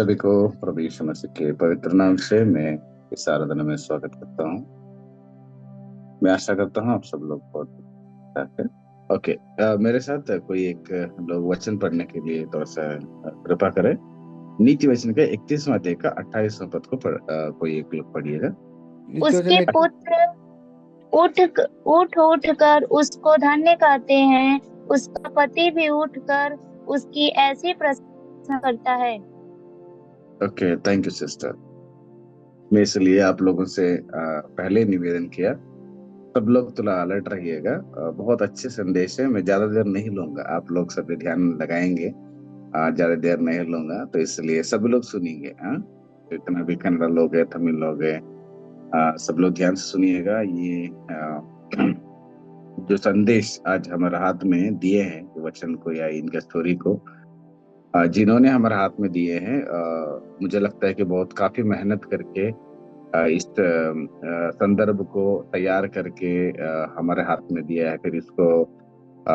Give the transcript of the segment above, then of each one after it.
सभी को प्रभु यीशु मसीह के पवित्र नाम से मैं इस आराधना में स्वागत करता हूँ। मैं आशा करता हूँ आप सब लोग बहुत ठीक है। ओके। मेरे साथ कोई एक लोग वचन पढ़ने के लिए थोड़ा सा कृपा करें। नीति वचन का 31वां अध्याय का 28वां पद को कोई एक लोग पढ़िएगा। उसके पुत्र उठ उठ उठ कर उसको धन्य कहते हैं। उसका पति भी उठकर उसकी ऐसी प्रशंसा करता है। Okay, thank you sister. मैं इसलिए आप लोगों से पहले निवेदन किया, सब लोग थोड़ा अलर्ट रहिएगा। बहुत अच्छे संदेश है। मैं ज्यादा देर नहीं लूंगा, आप लोग सभी ध्यान लगाएंगे। ज्यादा देर नहीं लूंगा, तो इसलिए सब लोग सुनेंगे। हाँ, जितना भी कन्नड़ लोग हैं, तमिल लोग हैं, सब लोग ध्यान से सुनिएगा। ये जो संदेश आज हमारे हाथ में दिए हैं, जो वचन को या इनके स्टोरी को जिन्होंने हमारे हाथ में दिए हैं, मुझे लगता है कि बहुत काफी मेहनत करके इस संदर्भ को तैयार करके हमारे हाथ में दिया है। फिर इसको अ,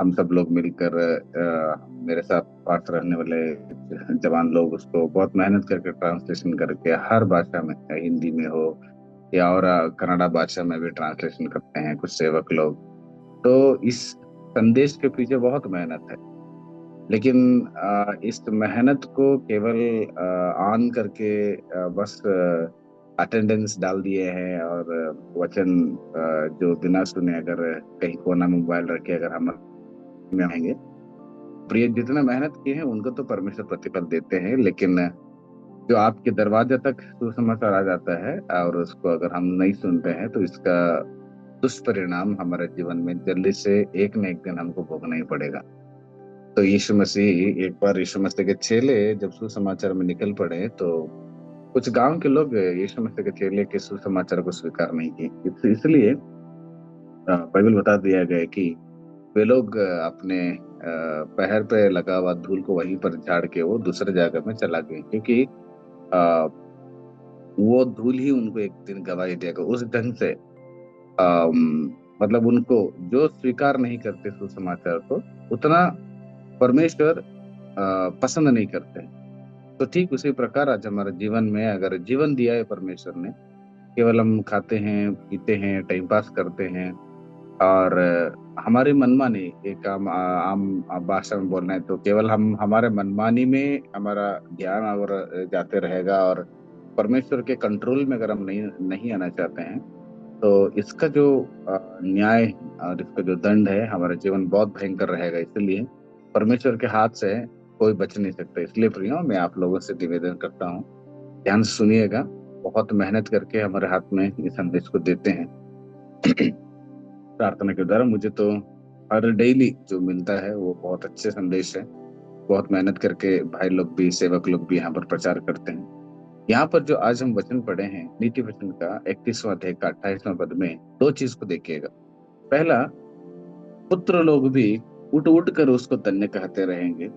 हम सब लोग मिलकर, मेरे साथ पास रहने वाले जवान लोग उसको बहुत मेहनत करके ट्रांसलेशन करके हर भाषा में, चाहे हिंदी में हो या और कन्नड़ा भाषा में भी ट्रांसलेशन करते हैं कुछ सेवक लोग। तो इस संदेश के पीछे बहुत मेहनत है। लेकिन इस मेहनत को केवल ऑन करके बस अटेंडेंस डाल दिए हैं और वचन जो बिना सुने अगर कहीं कोना में मोबाइल रखे अगर हम में आएंगे, प्रिय जितना मेहनत किए हैं उनको तो परमेश्वर प्रतिफल देते हैं। लेकिन जो आपके दरवाजे तक सुसमाचार आ जाता है और उसको अगर हम नहीं सुनते हैं, तो इसका दुष्परिणाम हमारे जीवन में जल्दी से एक न एक दिन हमको भोगना ही पड़ेगा। तो यीशु मसीह, एक बार यीशु मसीह के चेले जब सुसमाचार में निकल पड़े, तो कुछ गांव के लोग यीशु मसीह के चेले के सुसमाचार को स्वीकार नहीं किए। इसलिए बाइबल बता दिया गया है कि वे लोग अपने पैर पे लगा हुआ धूल को वहीं पर झाड़ के वो दूसरे जगह में चला गए, क्योंकि अ, वो धूल ही उनको एक दिन गवाही देगा। उस ढंग से मतलब उनको जो स्वीकार नहीं करते सुसमाचार को, उतना परमेश्वर पसंद नहीं करते हैं। तो ठीक उसी प्रकार आज हमारे जीवन में अगर जीवन दिया है परमेश्वर ने, केवल हम खाते हैं, पीते हैं, टाइम पास करते हैं और हमारी मनमानी, एक आम भाषा में बोलना है तो केवल हम हमारे मनमानी में हमारा ध्यान और जाते रहेगा, और परमेश्वर के कंट्रोल में अगर हम नहीं नहीं आना चाहते हैं, तो इसका जो न्याय और इसका जो दंड है हमारा जीवन बहुत भयंकर रहेगा। इसलिए परमेश्वर के हाथ से कोई बच नहीं सकता। इसलिए प्रियो, मैं आप लोगों से निवेदन करता हूँ, ध्यान से सुनिएगा। बहुत मेहनत करके हमारे हाथ में इस संदेश को देते हैं। प्रार्थना के द्वारा मुझे तो हर डेली जो मिलता है वो बहुत अच्छे संदेश है। बहुत मेहनत करके भाई लोग भी, सेवक लोग भी यहाँ पर प्रचार करते हैं। यहाँ पर जो आज हम वचन पढ़े हैं, नीति वचन का 31वां अध्याय का 28वां पद में, दो चीज को देखिएगा। पहला, पुत्र लोग भी उठ उठ कर उसको धन्य कहते रहेंगे,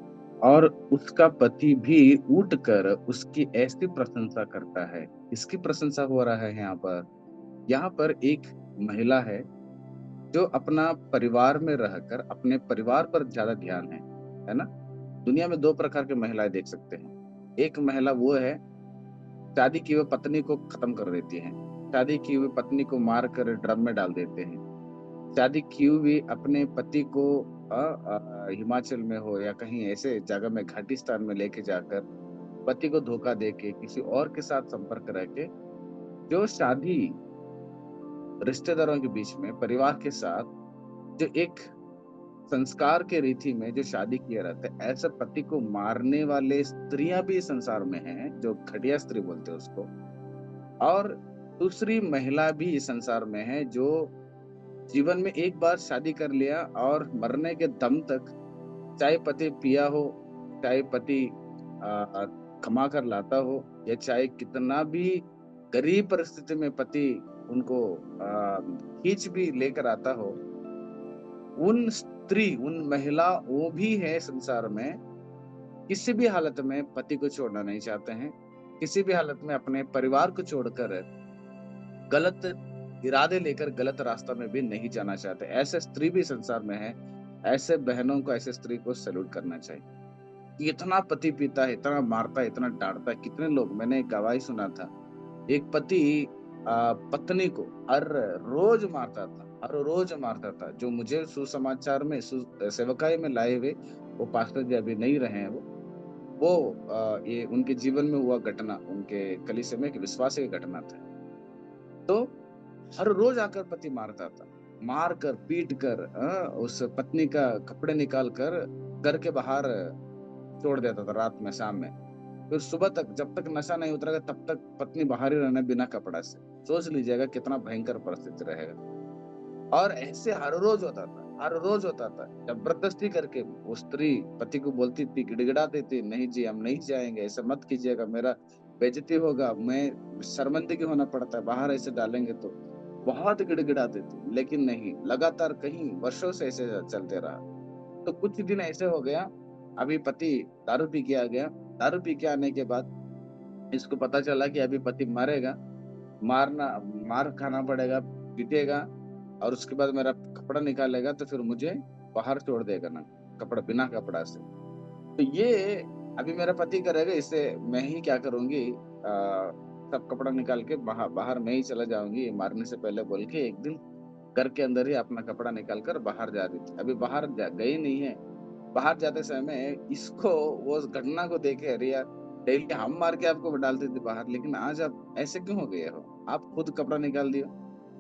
और उसका पति भी उठ कर उसकी ऐसी प्रशंसा करता है। इसकी प्रशंसा हो रहा है यहाँ पर। यहाँ पर एक महिला है जो अपना परिवार में रहकर अपने परिवार पर ज्यादा ध्यान है ना। दुनिया में दो प्रकार की महिलाएं देख सकते हैं। एक महिला वो है, शादी की हुई पत्नी को खत्म कर देती है, शादी की हुई पत्नी को मार कर ड्रम में डाल देते हैं, शादी की हुई अपने पति को हिमाचल में हो या कहीं ऐसे जगह में घाटी स्थान में लेके जाकर पति को धोखा देके किसी और के साथ संपर्क रह के, जो शादी रिश्तेदारों के बीच में परिवार के साथ जो एक संस्कार के रीति में जो शादी किया रहता है, ऐसे पति को मारने वाले स्त्रियां भी संसार में हैं, जो घटिया स्त्री बोलते हैं उसको। और दूसरी महिला भी इस संसार में है जो जीवन में एक बार शादी कर लिया और मरने के दम तक, चाहे पति पिया हो, चाहे पति कमा कर लाता हो, या चाहे कितना भी गरीब परिस्थिति में पति उनको खींच भी लेकर आता हो, उन स्त्री, उन महिला वो भी है संसार में, किसी भी हालत में पति को छोड़ना नहीं चाहते हैं, किसी भी हालत में अपने परिवार को छोड़कर गलत इरादे लेकर गलत रास्ता में भी नहीं जाना चाहते। ऐसे स्त्री भी संसार में है। ऐसे बहनों को, ऐसे स्त्री को सैल्यूट करना चाहिए। कि इतना पति पीता है, इतना मारता है, इतना डांटता है। कितने लोग, मैंने एक गवाही सुना था, एक पति पत्नी को हर रोज मारता था, हर रोज मारता था। जो मुझे सुसमाचार में सेवकाई में लाए हुए वो पास्टर जी अभी नहीं रहे हैं, वो ये उनके जीवन में हुआ घटना, उनके कलीसिया में एक विश्वास की घटना था। तो हर रोज आकर पति मारता था, मार कर पीट कर उस पत्नी का कपड़े निकाल कर घर के बाहर छोड़ देता था, रात में, शाम में। फिर सुबह तक, जब तक नशा नहीं उतरेगा तब तक पत्नी बाहर ही रहना बिना कपड़ा से। सोच लीजिएगा कितना भयंकर परिस्थिति रहेगा। और ऐसे हर रोज होता था, हर रोज होता था। जबरदस्ती करके वो स्त्री पति को बोलती थी, गिड़गिड़ाती थी, नहीं जी हम नहीं जाएंगे, ऐसा मत कीजिएगा, मेरा बेइज्जती होगा, मैं शर्मिंदगी होना पड़ता है, बाहर ऐसे डालेंगे तो। बहुत गिड़गिड़ाती थी, लेकिन नहीं, लगातार कहीं वर्षों से ऐसे चलते रहा। तो कुछ दिन ऐसे हो गया, अभी पति दारू पी के आ गया। दारू पी के आने के बाद इसको पता चला कि अभी पति मरेगा, मारना मार खाना पड़ेगा, पीटेगा, और उसके बाद मेरा कपड़ा निकालेगा तो फिर मुझे बाहर छोड़ देगा ना, कपड़ा, बिना कपड़ा से। तो ये अभी मेरा पति करेगा, इसे मैं ही क्या करूंगी, सब कपड़ा निकाल के बाहर बाहर मैं ही चला जाऊंगी, ये मारने से पहले बोल के एक दिन घर के अंदर ही अपना कपड़ा निकाल कर बाहर जा रही थी। अभी बाहर गई नहीं है। बाहर जाते समय इसको वो उस घटना को देखे, अरे यार, डेली हम मार के आपको डालते थे बाहर, लेकिन आज आप ऐसे क्यों हो गए हो, आप खुद कपड़ा निकाल दियो।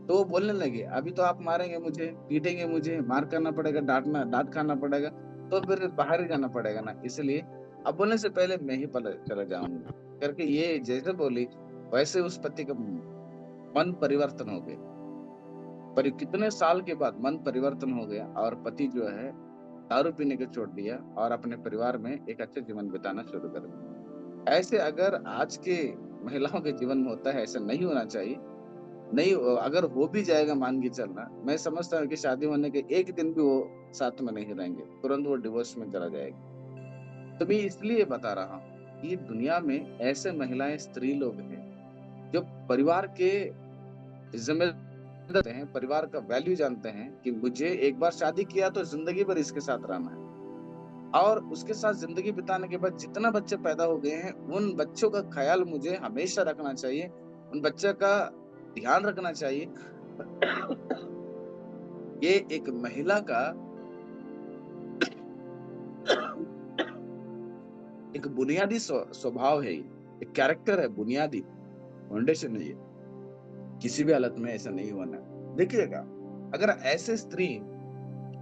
तो वो बोलने लगे, अभी तो आप मारेंगे मुझे, पीटेंगे मुझे, मार करना पड़ेगा, डांट खाना पड़ेगा, तो फिर बाहर ही जाना पड़ेगा ना, इसलिए अब बोलने से पहले मैं ही चला जाऊंगी करके ये जैसे बोली, वैसे उस पति का मन परिवर्तन हो गया। पर कितने साल के बाद मन परिवर्तन हो गया और पति जो है दारू पीने को छोड़ दिया और अपने परिवार में एक अच्छा जीवन बिताना शुरू कर दिया। ऐसे अगर आज के महिलाओं के जीवन में होता है, ऐसा नहीं होना चाहिए। नहीं, अगर हो भी जाएगा, मान के चलना, मैं समझता हूँ कि शादी होने के एक दिन भी वो साथ में नहीं रहेंगे, तुरंत वो डिवोर्स में चला जाएगा। तो मैं इसलिए बता रहा हूँ कि दुनिया में ऐसे महिलाएं, स्त्री लोग हैं जो परिवार के जिम्मेदार हैं, परिवार का वैल्यू जानते हैं कि मुझे एक बार शादी किया तो जिंदगी भर इसके साथ रहना है, और उसके साथ जिंदगी बिताने के बाद जितना बच्चे पैदा हो गए हैं उन बच्चों का ख्याल मुझे हमेशा रखना चाहिए, उन बच्चों का ध्यान रखना चाहिए। ये एक महिला का एक बुनियादी स्वभाव है, ये एक कैरेक्टर है, बुनियादी फाउंडेशन है ये। किसी भी हालत में ऐसा नहीं होना। देखिएगा, अगर ऐसे स्त्री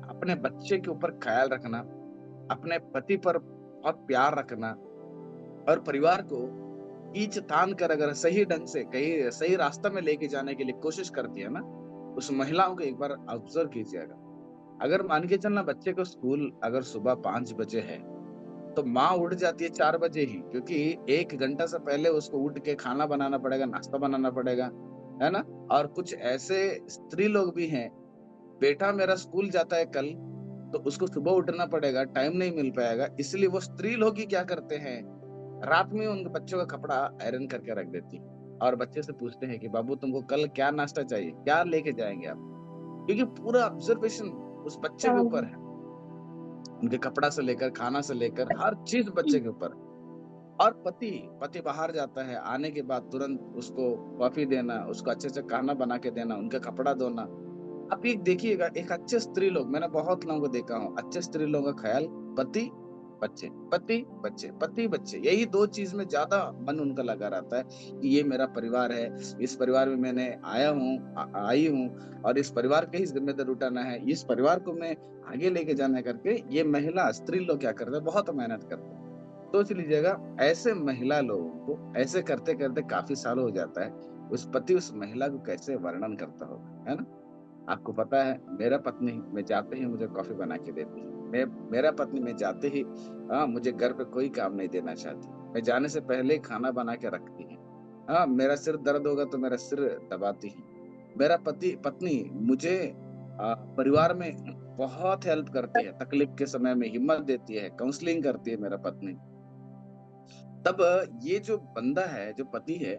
अपने बच्चे के ऊपर ख्याल रखना, अपने पति पर बहुत प्यार रखना, और परिवार को खींच तान कर अगर सही ढंग से कहीं सही रास्ता में लेके जाने के लिए कोशिश करती है ना, उस महिलाओं को एक बार ऑब्जर्व कीजिएगा। अगर मान के चलना, बच्चे को स्कूल अगर सुबह 5 बजे है तो माँ उठ जाती है 4 बजे ही, क्योंकि 1 घंटा से पहले उसको उठ के खाना बनाना पड़ेगा, नाश्ता बनाना पड़ेगा, है ना। और कुछ ऐसे स्त्री लोग भी हैं, बेटा मेरा स्कूल जाता है कल, तो उसको सुबह उठना पड़ेगा, टाइम नहीं मिल पाएगा, इसलिए वो स्त्री लोग ही क्या करते हैं, रात में उनके बच्चों का कपड़ा आयरन करके रख देती है, और बच्चे से पूछते हैं कि बाबू तुमको कल क्या नाश्ता चाहिए, क्या लेके जाएंगे आप, क्योंकि पूरा ऑब्जर्वेशन उस बच्चे के ऊपर है, उनके कपड़ा से लेकर, खाना से लेकर, हर चीज बच्चे के ऊपर। और पति पति बाहर जाता है, आने के बाद तुरंत उसको कॉफी देना, उसको अच्छे से खाना बना के देना, उनका कपड़ा धोना। आप ये देखिएगा, एक अच्छे स्त्री लोग, मैंने बहुत लोगों को देखा हूँ, अच्छे स्त्री लोगों का ख्याल पति बच्चे, पति बच्चे, पति बच्चे, यही दो चीज में ज्यादा मन उनका लगा रहता है कि ये मेरा परिवार है, इस परिवार में मैंने आया हूँ, आई हूँ, और इस परिवार का ही जिम्मेदारी उठाना है, इस परिवार को मैं आगे लेके जाना करके ये महिला स्त्री लोग क्या करते हैं, बहुत मेहनत करते हैं। सोच लीजिएगा, ऐसे महिला लोगों को ऐसे करते करते काफी साल हो जाता है, उस पति उस महिला को कैसे वर्णन करता होगा, है ना। आपको पता है, मेरा पत्नी मैं जाते ही मुझे कॉफी बना के देती है, मेरा पत्नी मैं जाते ही मुझे घर पे कोई काम नहीं देना चाहती, मैं जाने से पहले ही खाना बना के रखती है। मेरा सिर दर्द होगा तो मेरा सिर दबाती है। मेरा पत्नी मुझे परिवार में बहुत हेल्प करती है, तकलीफ के समय में हिम्मत देती है, काउंसलिंग करती है मेरा पत्नी। तब ये जो बंदा है, जो पति है,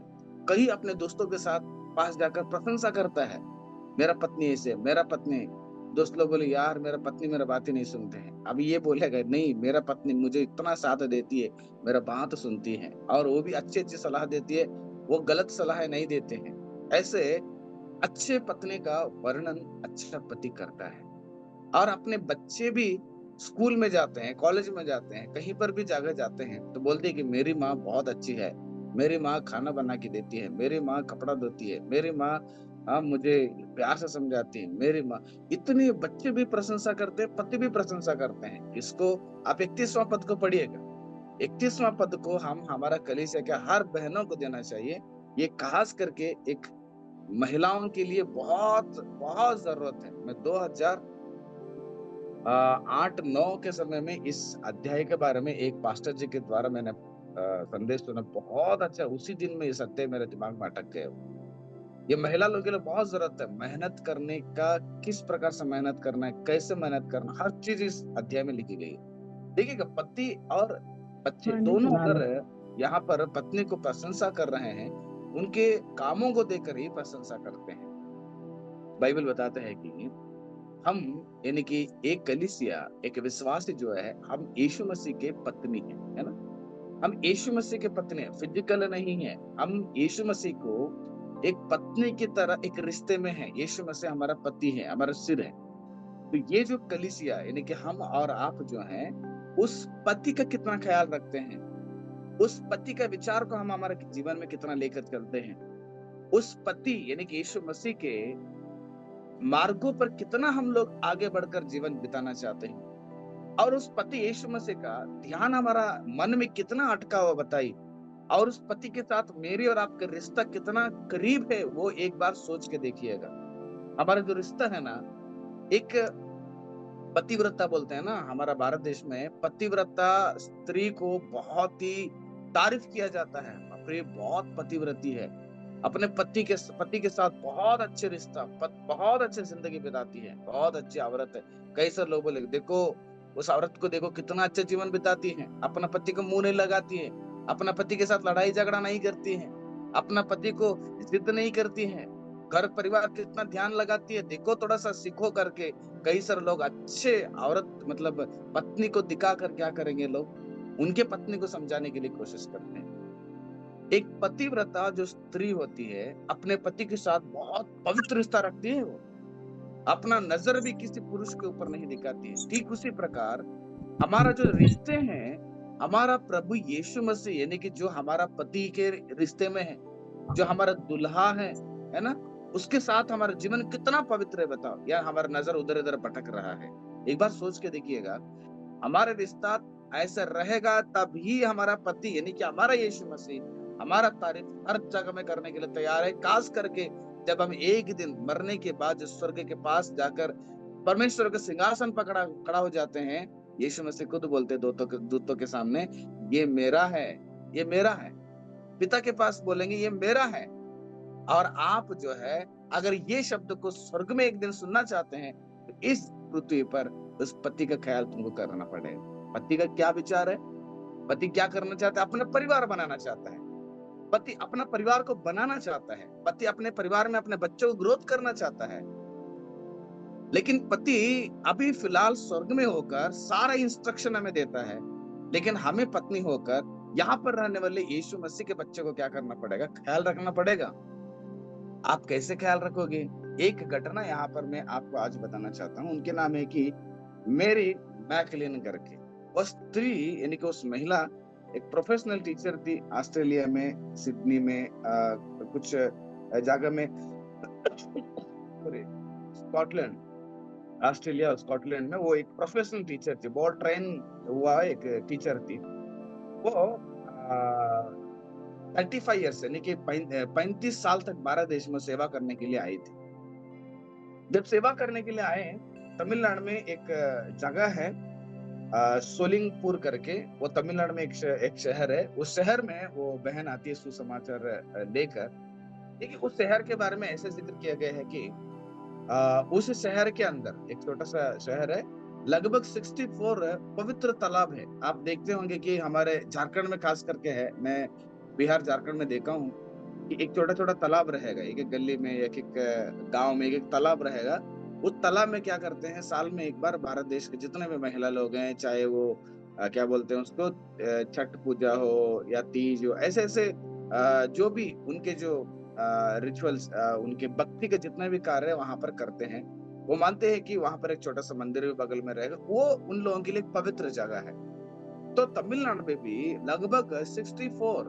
कहीं अपने दोस्तों के साथ पास जाकर प्रशंसा करता है, मेरा पत्नी ऐसे, मेरा पत्नी। दोस्त लोग बोले, यार मेरा पत्नी मेरा बात ही नहीं सुनते हैं। अब ये बोलेगा नहीं, मेरा पत्नी मुझे इतना साथ देती है, मेरा बात सुनती है, और वो भी अच्छी अच्छी सलाह देती है, वो गलत सलाह नहीं देते हैं। ऐसे अच्छे पत्नी का वर्णन अच्छा पति करता है। और अपने बच्चे भी स्कूल में जाते हैं, कॉलेज में जाते हैं, कहीं पर भी जगह जाते हैं तो बोलते हैं कि मेरी माँ बहुत अच्छी है, मेरी माँ खाना बना के देती है, मेरी माँ कपड़ा धोती है, मेरी माँ मुझे प्यार से समझाती है, मेरी माँ। इतने बच्चे भी प्रशंसा करते हैं, पति भी प्रशंसा करते हैं। इसको आप 31वां पद को पढ़िएगा। 31वां पद को हम हमारा कलीसिया के हर बहनों को देना चाहिए। ये खास करके एक महिलाओं के लिए बहुत बहुत जरूरत है। मैं 2008-9 के समय में इस अध्याय के बारे में एक पास्टर जी के द्वारा मैंने संदेश सुना, बहुत अच्छा। उसी दिन में इस अध्याय मेरे दिमाग में अटक गए। ये महिला लोगों के लिए बहुत जरूरत है मेहनत करने का, किस प्रकार से मेहनत करना है, कैसे मेहनत करना, हर चीज इस अध्याय में लिखी गई है। देखिएगा, पति और बच्चे दोनों अगर यहाँ पर पत्नी को प्रशंसा कर रहे हैं, उनके कामों को देखकर ही प्रशंसा करते हैं। बाइबल बताता है कि हम, यानी कि एक कलीसिया, एक विश्वासी जो है, हम यीशु मसीह के पत्नी हैं, है ना। हम यीशु मसीह के पत्नी हैं, फिजिकल नहीं है। हम यीशु मसीह को एक पत्नी की तरह एक रिश्ते में है। यीशु मसीह हमारा पति है, हमारा सिर है। तो ये जो कलीसिया, यानी कि हम और आप जो हैं, उस पति का कितना ख्याल रखते हैं, उस पति का विचार को हम हमारे जीवन में कितना लेकर चलते हैं, उस पति यानी कि यीशु मसीह के मार्गों पर कितना हम लोग आगे बढ़कर जीवन बिताना चाहते हैं, और उस पति यीशु मसीह का ध्यान हमारा मन में कितना अटका हुआ बताइए। और उस पति के साथ मेरी और आपका रिश्ता कितना करीब है, वो एक बार सोच के देखिएगा। हमारा जो रिश्ता है ना, एक पतिव्रता बोलते हैं ना, हमारा भारत देश में पतिव्रता स्त्री को बहुत ही तारीफ किया जाता है। बाप रे, बहुत पतिव्रती है, अपने पति के साथ बहुत अच्छे रिश्ता, बहुत अच्छे जिंदगी बिताती है, बहुत अच्छी औरत है। कई सारे लोग बोले देखो उस औरत को, देखो कितना अच्छा जीवन बिताती है, अपना पति को मुंह नहीं लगाती है, अपना पति के साथ लड़ाई झगड़ा नहीं करती है, अपना पति को जिद नहीं करती है, घर परिवार कितना ध्यान लगाती है, देखो थोड़ा सा सीखो करके। कई सारे लोग अच्छे औरत मतलब पत्नी को दिखा कर क्या करेंगे, लोग उनके पत्नी को समझाने के लिए कोशिश करते हैं। एक पतिव्रता जो स्त्री होती है, अपने पति के साथ बहुत पवित्र रिश्ता रखती है। वो अपना नजर भी किसी पुरुष के ऊपर नहीं दिखाती है। ठीक उसी प्रकार हमारा जो रिश्ते हैं, हमारा प्रभु यीशु मसीह यानी कि जो हमारा पति के रिश्ते में है, जो हमारा दुल्हा है ना, उसके साथ हमारा जीवन कितना पवित्र है बताओ। या हमारा नजर उधर उधर भटक रहा है, एक बार सोच के देखिएगा। हमारा रिश्ता ऐसा रहेगा तभी हमारा पति यानी कि हमारा यीशु मसीह हमारा तारीफ हर जगह में करने के लिए तैयार है। खास करके जब हम एक दिन मरने के बाद स्वर्ग के पास जाकर परमेश्वर का सिंहासन पकड़ा खड़ा हो जाते हैं, यीशु मसीह खुद बोलते दूतों के सामने, ये मेरा है, ये मेरा है। पिता के पास बोलेंगे ये मेरा है। और आप जो है, अगर ये शब्द को स्वर्ग में एक दिन सुनना चाहते हैं, तो इस पृथ्वी पर उस पति का ख्याल तुमको करना पड़ेगा। पति का क्या विचार है, पति क्या करना चाहता है, अपना परिवार बनाना चाहता है। पति अपना परिवार को बनाना चाहता है, पति अपने परिवार में अपने बच्चों को ग्रोथ करना चाहता है। लेकिन पति अभी फिलहाल स्वर्ग में होकर सारा इंस्ट्रक्शन हमें देता है, लेकिन हमें पत्नी होकर यहाँ पर रहने वाले यीशु मसीह के बच्चे को क्या करना पड़ेगा, ख्याल रखना पड़ेगा। आप कैसे ख्याल रखोगे? एक घटना यहाँ पर मैं आपको आज बताना चाहता हूँ। उनके नाम है कि मेरी मैकलिन करके। वो स्त्री यानी कि उस महिला एक प्रोफेशनल टीचर थी, ऑस्ट्रेलिया में, सिडनी में, कुछ जगह में, स्कॉटलैंड, ऑस्ट्रेलिया और स्कॉटलैंड में वो एक प्रोफेशनल टीचर थी, बहुत ट्रेन हुआ एक टीचर थी। वो 35 ईयर्स यानी कि 35 साल तक भारत देश में सेवा करने के लिए आई थी। जब सेवा करने के लिए आए, तमिलनाडु में एक जगह है सोलिंगपुर करके, वो तमिलनाडु में एक शहर है। उस शहर में वो बहन आती है सुसमाचार लेकर। देखिए, उस शहर के बारे में ऐसे जिक्र किया गया है कि उस शहर के अंदर एक छोटा सा शहर है, लगभग 64 पवित्र तालाब है। आप देखते होंगे कि हमारे झारखंड में खास करके है, मैं बिहार झारखंड में देखा हूँ कि एक छोटा छोटा तालाब रहेगा, एक एक गली में, एक एक गांव में एक एक तालाब रहेगा। उस तालाब में क्या करते हैं, साल में एक बार भारत देश के जितने भी महिला लोग हैं, चाहे वो क्या बोलते हैं उसको, छठ पूजा हो या तीज हो, ऐसे ऐसे जो भी उनके जो रिचुअल्स, उनके भक्ति के जितने भी कार्य वहां पर करते हैं, वो मानते हैं कि वहां पर एक छोटा सा मंदिर भी बगल में रहेगा, वो उन लोगों के लिए एक पवित्र जगह है। तो तमिलनाडु में भी लगभग 64,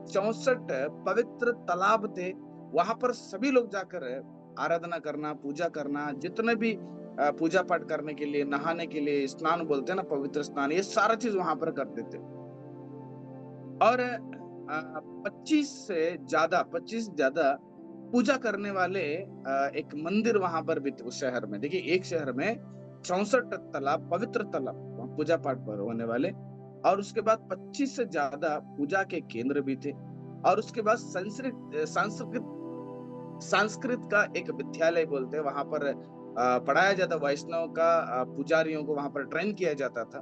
64 पवित्र तालाब थे। वहां पर सभी लोग जाकर आराधना करना, पूजा करना, जितने भी पूजा पाठ करने के लिए, नहाने के लिए, स्नान बोलते हैं ना, पवित्र स्नान, ये सारा चीज वहां पर करते थे। और 25 से ज्यादा पूजा करने वाले एक मंदिर वहां पर भी थे उस शहर में। देखिए, एक शहर में 64 तालाब, पवित्र तालाब, वहाँ पूजा पाठ पर होने वाले, और उसके बाद 25 से ज्यादा पूजा के केंद्र भी थे। और उसके बाद संस्कृत संस्कृत संस्कृत का एक विद्यालय बोलते हैं, वहां पर पढ़ाया जाता, वैष्णव का पुजारियों को वहां पर ट्रेन किया जाता था।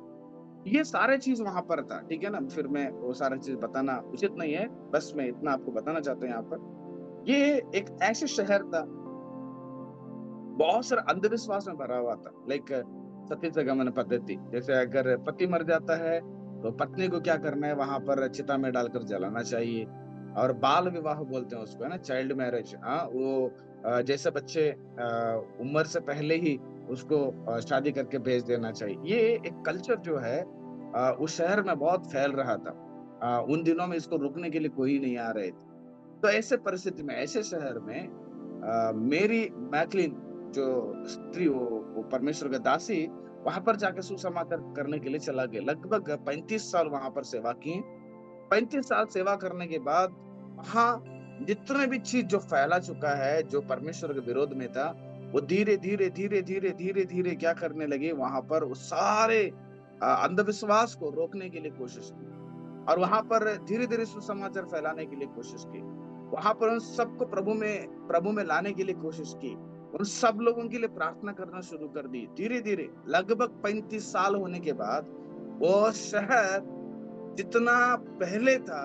ये सारे चीज वहां पर था, ठीक है ना। फिर मैं वो सारा चीज बताना उचित नहीं है, बस मैं इतना आपको बताना चाहता हूँ यहाँ पर। ये एक ऐसे शहर था, बहुत सारा अंधविश्वास में भरा हुआ था। लाइक सती सगमन पद्धति, जैसे अगर पति मर जाता है तो पत्नी को क्या करना है, वहां पर चिता में डालकर जलाना चाहिए। और बाल विवाह बोलते हैं उसको, है ना, चाइल्ड मैरिज। हाँ, वो जैसे बच्चे उम्र से पहले ही उसको शादी करके भेज देना चाहिए। ये एक कल्चर जो है उस शहर में बहुत फैल रहा था। उन दिनों में इसको रोकने के लिए कोई नहीं आ रहे थे। तो ऐसे परिस्थिति में, ऐसे शहर में मेरी मैकलिन जो स्त्री, वो परमेश्वर का दासी, वहां पर जाकर सुसमाचार करने के लिए चला गया। लगभग 35 साल वहां पर सेवा की। 35 साल सेवा करने के बाद वहां जितने भी चीज जो फैला चुका है, जो परमेश्वर के विरोध में था, वो धीरे धीरे धीरे धीरे धीरे धीरे क्या करने लगे, वहां पर उस सारे अंधविश्वास को रोकने के लिए कोशिश की। और वहां पर धीरे धीरे सुसमाचार फैलाने के लिए कोशिश की। वहां पर उन सबको प्रभु में लाने के लिए कोशिश की। उन सब लोगों के लिए प्रार्थना करना शुरू कर दी। धीरे धीरे लगभग 35 साल होने के बाद वो शहर जितना पहले था,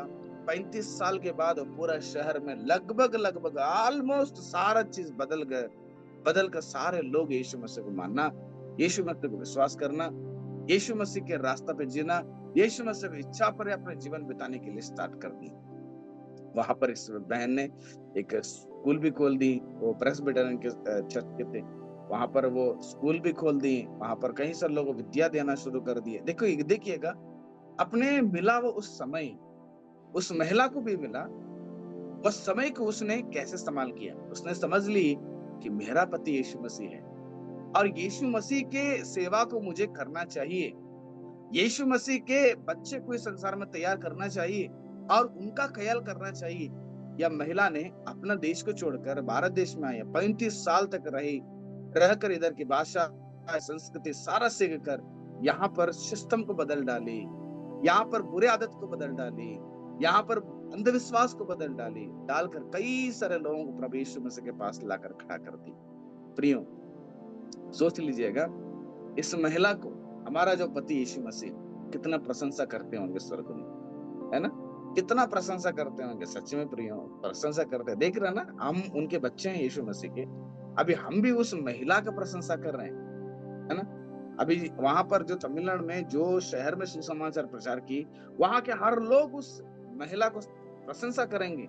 35 साल के बाद पूरा शहर में लगभग लगभग ऑलमोस्ट सारा चीज बदल गए। बदल कर सारे लोग यीशु मसीह को मानना, यीशु मसीह को विश्वास करना, यीशु मसीह के रास्ता पे जीना, यीशु मसीह की इच्छा पर अपने जीवन बिताने के लिए स्टार्ट कर दी। वहां पर इस बहन ने एक स्कूल भी खोल दी। वो प्रेस्बिटेरियन के चर्च के थे, वहां पर वो स्कूल भी खोल दी। वहां पर कई सारे लोगों को विद्या देना शुरू कर दिए। देखिएगा, अपने मिला वो उस समय, उस महिला को भी मिला, उस समय को उसने कैसे इस्तेमाल किया। उसने समझ ली कि मेरा पति यीशु मसीह है, और यीशु मसीह के सेवा को मुझे करना चाहिए। यीशु मसीह के बच्चे को इस संसार में तैयार करना चाहिए और उनका ख्याल करना चाहिए। या महिला ने अपना देश को छोड़कर भारत देश में आई, 35 साल तक रही, रहकर इधर की भाषा, संस्कृति सारा सीख कर यहाँ पर सिस्टम को बदल डाली, यहाँ पर बुरे आदत को बदल डाली, यहाँ पर अंधविश्वास को बदल डाली, डालकर कई सारे लोगों को प्रभु यीशु मसीह के पास लाकर खड़ा कर दी। प्रियो, सोच लीजिएगा, इस महिला को हमारा जो पति यीशु मसीह कितना प्रशंसा करते होंगे स्वर्ग में, है ना, कितना प्रशंसा करते होंगे। सच में प्रियो, प्रशंसा करते हैं। देख रहे हैं ना, हम उनके बच्चे हैं यीशु मसीह के। अभी हम भी उस महिला का प्रशंसा कर रहे हैं, है ना। अभी वहां पर जो तमिलनाडु में जो शहर में सुसमाचार प्रचार की, वहां के हर लोग उस महिला को प्रशंसा करेंगे।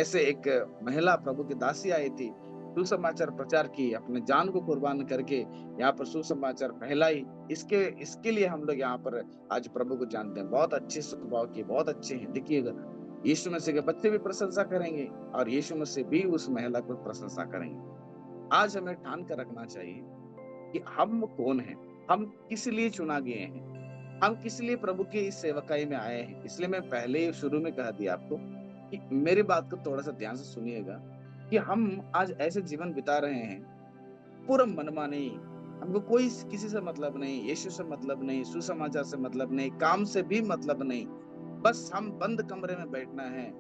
ऐसे एक महिला प्रभु की दासी आई थी, सुसमाचार प्रचार की, अपने जान को कुर्बान करके यहाँ पर सुसमाचार फैलाई। इसके इसके लिए हम लोग यहाँ पर आज प्रभु को जानते हैं। बहुत अच्छे स्वभाव के, बहुत अच्छे हैं। देखिएगा, यीशु मसीह के बच्चे भी प्रशंसा करेंगे और यीशु मसीह भी उस महिला को प्रशंसा करेंगे। आज हमें ठान कर रखना चाहिए कि हम कौन हैं, हम किस लिए चुना गए हैं, हम किस लिए प्रभु की इस सेवकाई में आए हैं। इसलिए मैं पहले ही शुरू में कह दिया आपको कि मेरी बात को थोड़ा सा ध्यान से सुनिएगा कि हम आज ऐसे जीवन बिता रहे हैं, पूरा मनमानी, हमको कोई किसी से मतलब नहीं, यीशु से मतलब नहीं, सुसमाचार से मतलब नहीं, काम से भी मतलब नहीं। बस हम बंद कमरे में बैठना है,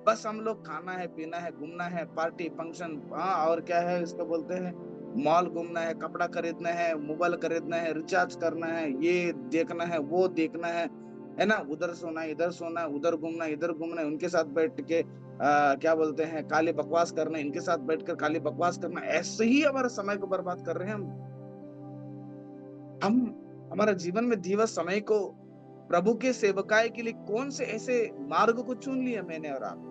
बस हम लोग खाना है, पीना है, घूमना है, पार्टी फंक्शन, हाँ, और क्या है इसको बोलते हैं, मॉल घूमना है, कपड़ा खरीदना है, मोबाइल खरीदना है, रिचार्ज करना है, ये देखना है, वो देखना है। है ना, उधर सोना इधर सोना, उधर घूमना इधर घूमना, उनके साथ बैठ के क्या बोलते हैं काली बकवास करना, इनके साथ बैठकर खाली बकवास करना, ऐसे ही हमारे समय को बर्बाद कर रहे हैं हम हमारा जीवन में दिवस समय को प्रभु के सेवकाई के लिए कौन से ऐसे मार्ग को चुन लिया मैंने और आप,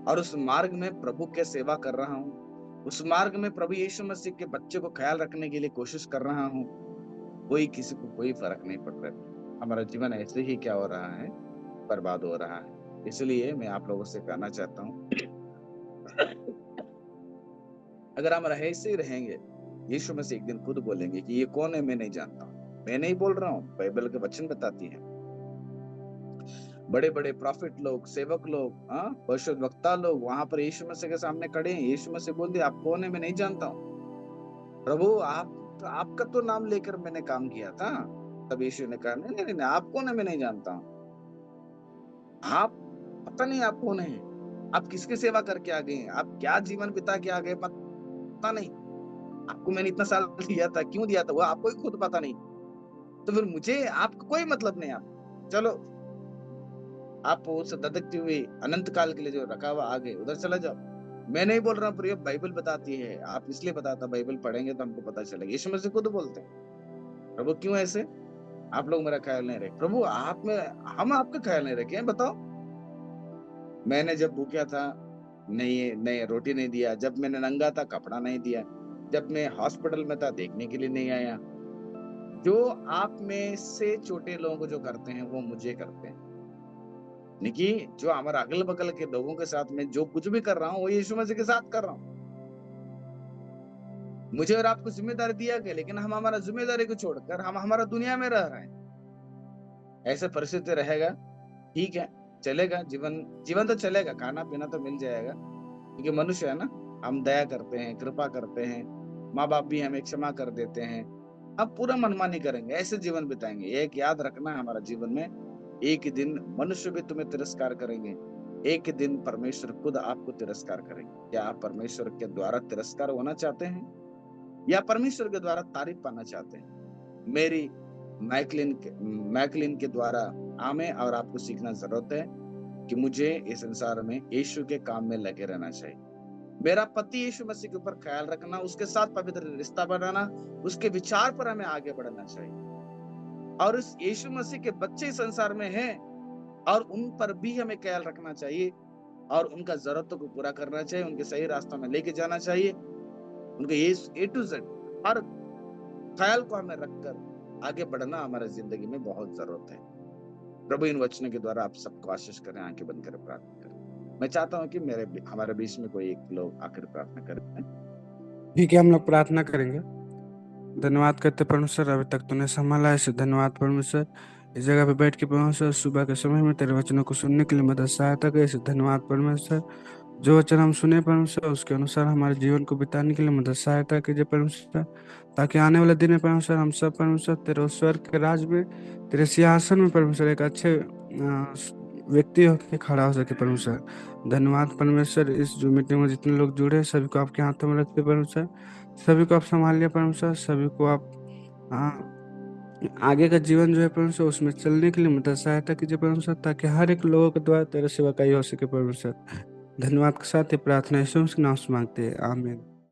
और उस मार्ग में प्रभु के सेवा कर रहा हूँ, उस मार्ग में प्रभु यीशु मसीह के बच्चे को ख्याल रखने के लिए कोशिश कर रहा हूँ, कोई किसी को कोई फर्क नहीं पड़ रहा है। हमारा जीवन ऐसे ही क्या हो रहा है, बर्बाद हो रहा है। इसलिए मैं आप लोगों से कहना चाहता हूँ, अगर हम ऐसे ही रहेंगे, यीशु मसीह एक दिन खुद बोलेंगे कि ये कौन है, मैं नहीं जानता हूँ। मैं नहीं बोल रहा हूँ, बाइबल के वचन बताती है। बड़े बड़े प्रॉफिट लोग, सेवक लोग, भविष्यद्वक्ता लोग वहां पर यीशु मसीह के सामने खड़े हैं। यीशु मसीह बोल दिया, आप कौन है, मैं नहीं जानता हूँ। प्रभु आपका तो नाम लेकर मैंने काम किया था। तब यीशु ने कहा, नहीं नहीं नहीं, आप कौन है, मैं नहीं जानता हूँ। आप पता नहीं आप कौन है, आप किसकी सेवा करके आ गए हैं, आप क्या जीवन बिता के आ गए, पता नहीं। आपको मैंने इतना साल दिया था, क्यों दिया था वो आपको ही खुद पता नहीं। तो फिर मुझे आपको कोई मतलब नहीं। आप चलो, आप उस धधकती हुई अनंत काल के लिए जो रखा हुआ आगे उधर चला जाओ। मैं नहीं बोल रहा हूँ, पर ये बाइबल बताती है। आप इसलिए बताता, बाइबल पढ़ेंगे तो हमको पता चलेगा। यीशु मसीह खुद बोलते हैं, प्रभु क्यों ऐसे आप लोग मेरा ख्याल नहीं रखे। प्रभु आप में हम आपका ख्याल नहीं रखे हैं, बताओ। मैंने जब भूखा था नहीं नहीं रोटी नहीं दिया, जब मैंने नंगा था कपड़ा नहीं दिया, जब मैं हॉस्पिटल में था देखने के लिए नहीं आया। जो आप में से छोटे लोगों को जो करते हैं वो मुझे करते हैं। निकी, जो हमारे अगल बगल के लोगों के साथ में जो कुछ भी कर रहा हूँ वो यीशु मसीह के साथ कर रहा हूँ। मुझे और आपको जिम्मेदारी दिया गया, लेकिन हम हमारा जिम्मेदारी को छोड़कर हम हमारा दुनिया में रह रहे हैं। ऐसे परिस्थिति रहेगा, ठीक है, चलेगा, जीवन जीवन तो चलेगा, खाना पीना तो मिल जाएगा, क्योंकि मनुष्य है ना। हम दया करते हैं, कृपा करते हैं, माँ बाप भी हमें क्षमा कर देते हैं। अब पूरा मनमानी करेंगे, ऐसे जीवन बिताएंगे। एक याद रखना, हमारा जीवन में एक दिन मनुष्य भी तुम्हें तिरस्कार करेंगे, एक दिन परमेश्वर खुद आपको तिरस्कार करेंगे। क्या आप परमेश्वर के द्वारा तिरस्कार होना चाहते हैं या परमेश्वर के द्वारा तारीफ पाना चाहते हैं? मेरी मैकलिन के द्वारा हमें और आपको सीखना जरूरत है कि मुझे इस संसार में यीशु के काम में लगे रहना चाहिए। मेरा पति यीशु मसीह के ऊपर ख्याल रखना, उसके साथ पवित्र रिश्ता बनाना, उसके विचार पर हमें आगे बढ़ना चाहिए। और उस यीशु मसीह के बच्चे इस संसार में हैं और उन पर भी हमें ख्याल रखना चाहिए और उनका जरूरतों को पूरा करना चाहिए, उनके सही रास्ता में लेके जाना चाहिए। उनके ए टू जेड हर ख्याल को हमें रखकर आगे बढ़ना हमारे जिंदगी में बहुत जरूरत है। प्रभु इन वचनों के द्वारा आप सबको आशीष करें। आंखें बंद कर प्रार्थना करें। मैं चाहता हूं कि हमारे बीच में कोई एक लोग आकर प्रार्थना करें। ठीक है, हम लोग प्रार्थना करेंगे। धन्यवाद करते परमेश्वर, अभी तक तूने संभाला, इसे धन्यवाद परमेश्वर। इस जगह पे बैठ के परमेश्वर सुबह के समय में तेरे वचनों को सुनने के लिए मदद सहायता करे, इसे धन्यवाद परमेश्वर। जो वचन हम सुने परमेश्वर, उसके अनुसार हमारे जीवन को बिताने के लिए मदद सहायता कीजिए परमेश्वर, ताकि आने वाले दिन में परमेश्वर हम सब परमेश्वर तेरे स्वर्ग के राज में, तेरे सिंहासन में परमेश्वर एक अच्छे व्यक्ति होकर खड़ा हो सके परमेश्वर। धन्यवाद परमेश्वर। इस जो मीटिंग में जितने लोग जुड़े सभी को आपके हाथों में रखते परमेश्वर, सभी को आप संभाल लिया परमेश्वर, सभी को आप आगे का जीवन जो है परमेश्वर उसमें चलने के लिए मदद सहायता कीजिए परमेश्वर, ताकि हर एक लोगों के द्वारा तेरे सेवा का हो सके परमेश्वर। धन्यवाद के साथ ये प्रार्थना यीशु मसीह के नाम से मांगते हैं, आमीन।